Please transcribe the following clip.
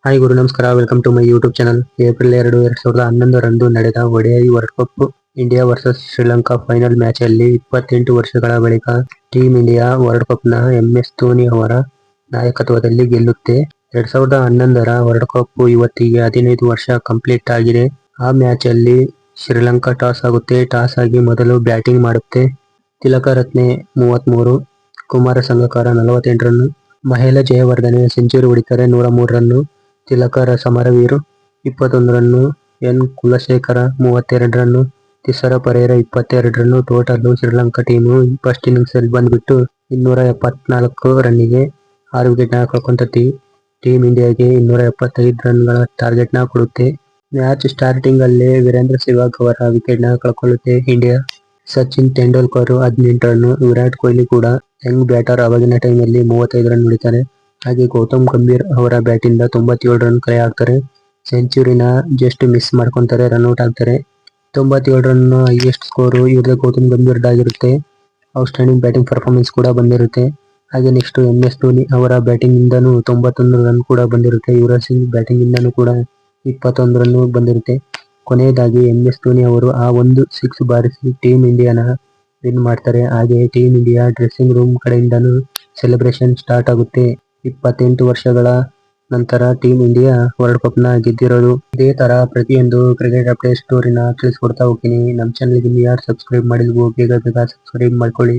Hi ಗುರು ನಮಸ್ಕಾರ, welcome to my YouTube channel. April 2, 2011 ನಡೆದ ODI world cup India versus Sri Lanka final match ಅಲ್ಲಿ 28 ವರ್ಷಗಳ ಬಳಿಕ ಟೀಮ್ ಇಂಡಿಯಾ ವರ್ಲ್ಡ್ ಕಪ್ ನ MS ಧೋನಿ ಅವರ ನಾಯಕತ್ವದಲ್ಲಿ ಗೆಲ್ಲುತ್ತೆ. 2011ರ ವರ್ಲ್ಡ್ ಕಪ್ ಇವತ್ತಿಗೆ 15 ವರ್ಷ ಕಂಪ್ಲೀಟ್ ಆಗಿದೆ. ಆ ಮ್ಯಾಚ್ ಅಲ್ಲಿ ಶ್ರೀಲಂಕಾ ಟಾಸ್ ಆಗುತ್ತೆ. ಟಾಸ್ ಆಗಿ ಮೊದಲು ಬ್ಯಾಟಿಂಗ್ ಮಾಡುತ್ತೆ. ತಿಲಕರತ್ನೆ 33, ಕುಮಾರ ಸಂಗಕ್ಕರ 48 ರನ್, ಮಹೇಲ ಜಯವರ್ಧನೆ ಸೆಂಚುರಿ ಹೊಡಿತಾರೆ 103 ರನ್, ತಿಲಕರ Samaraweera 21 run, N Kulasekara 32 run, Thisara Perera 22 run. Total Sri Lanka team first innings ಅಲ್ಲಿ ಬಂದ್ಬಿಟ್ಟು 274 ರನ್ನಿಗೆ 6 ವಿಕೆಟ್ ನ ಕಳ್ಕೊಂತತಿ. ಟೀಮ್ ಇಂಡಿಯಾಗೆ 275 ರನ್ಗಳ ಟಾರ್ಗೆಟ್ ನ ಕೊಡುತ್ತೆ. ಮ್ಯಾಚ್ ಸ್ಟಾರ್ಟಿಂಗ್ ಅಲ್ಲೇ ವೀರೇಂದ್ರ ಸೆಹ್ವಾಗ್ ಅವರ ವಿಕೆಟ್ ನ ಕಳ್ಕೊಳ್ಳುತ್ತೆ ಇಂಡಿಯಾ. ಸಚಿನ್ ತೆಂಡೂಲ್ಕರ್ 18 ರನ್, ವಿರಾಟ್ ಕೊಹ್ಲಿ ಕೂಡ ಯಂಗ್ ಬ್ಯಾಟರ್ ಆವಾಗಿನ ಟೈಮಲ್ಲಿ 35 ರನ್ ಹೊಡಿತಾರೆ. ಹಾಗೆ ಗೌತಮ್ ಗಂಭೀರ್ ಅವರ ಬ್ಯಾಟಿಂದ 97 ರನ್ ಕಲೆ ಹಾಕ್ತಾರೆ. ಸೆಂಚುರಿನ ಜಸ್ಟ್ ಮಿಸ್ ಮಾಡ್ಕೊಂತಾರೆ, ರನ್ಔಟ್ ಆಗ್ತಾರೆ. 97 ರನ್ ಹೈಯೆಸ್ಟ್ ಸ್ಕೋರ್ ಇವ್ರದೇ ಗೌತಮ್ ಗಂಭೀರ್ದಾಗಿರುತ್ತೆ. ಔಟ್ಸ್ಟ್ಯಾಂಡಿಂಗ್ ಬ್ಯಾಟಿಂಗ್ ಪರ್ಫಾರ್ಮೆನ್ಸ್ ಕೂಡ ಬಂದಿರುತ್ತೆ. ಹಾಗೆ ನೆಕ್ಸ್ಟ್ MS ಧೋನಿ ಅವರ ಬ್ಯಾಟಿಂಗ್ ಇಂದನೂ 91 ರನ್ ಕೂಡ ಬಂದಿರುತ್ತೆ. ಯುವರಾಜ್ ಸಿಂಗ್ ಬ್ಯಾಟಿಂಗ್ ಇಂದನೂ ಕೂಡ 21 ರನ್ ಬಂದಿರುತ್ತೆ. ಕೊನೆಯದಾಗಿ MS ಧೋನಿ ಅವರು ಆ ಒಂದು ಸಿಕ್ಸ್ ಬಾರಿಸಿ ಟೀಮ್ ಇಂಡಿಯಾನ ವಿನ್ ಮಾಡ್ತಾರೆ. ಹಾಗೆ ಟೀಮ್ ಇಂಡಿಯಾ ಡ್ರೆಸ್ಸಿಂಗ್ ರೂಮ್ ಕಡೆಯಿಂದನೂ ಸೆಲೆಬ್ರೇಷನ್ ಸ್ಟಾರ್ಟ್ ಆಗುತ್ತೆ. 28 ವರ್ಷಗಳ ನಂತರ ಟೀಮ್ ಇಂಡಿಯಾ ವರ್ಲ್ಡ್ ಕಪ್ ನ ಗೆದ್ದಿರೋದು. ಇದೇ ತರ ಪ್ರತಿಯೊಂದು ಕ್ರಿಕೆಟ್ ಅಪ್ಡೇಟ್ ಸ್ಟೋರಿನ ತಿಳಿಸ್ಕೊಡ್ತಾ ಹೋಗ್ತೀನಿ. ನಮ್ಮ ಚಾನಲ್ಗೆ ಯಾರು ಸಬ್ಸ್ಕ್ರೈಬ್ ಮಾಡಿಲ್ವೋ ಬೇಗ ಸಬ್ಸ್ಕ್ರೈಬ್ ಮಾಡ್ಕೊಳ್ಳಿ.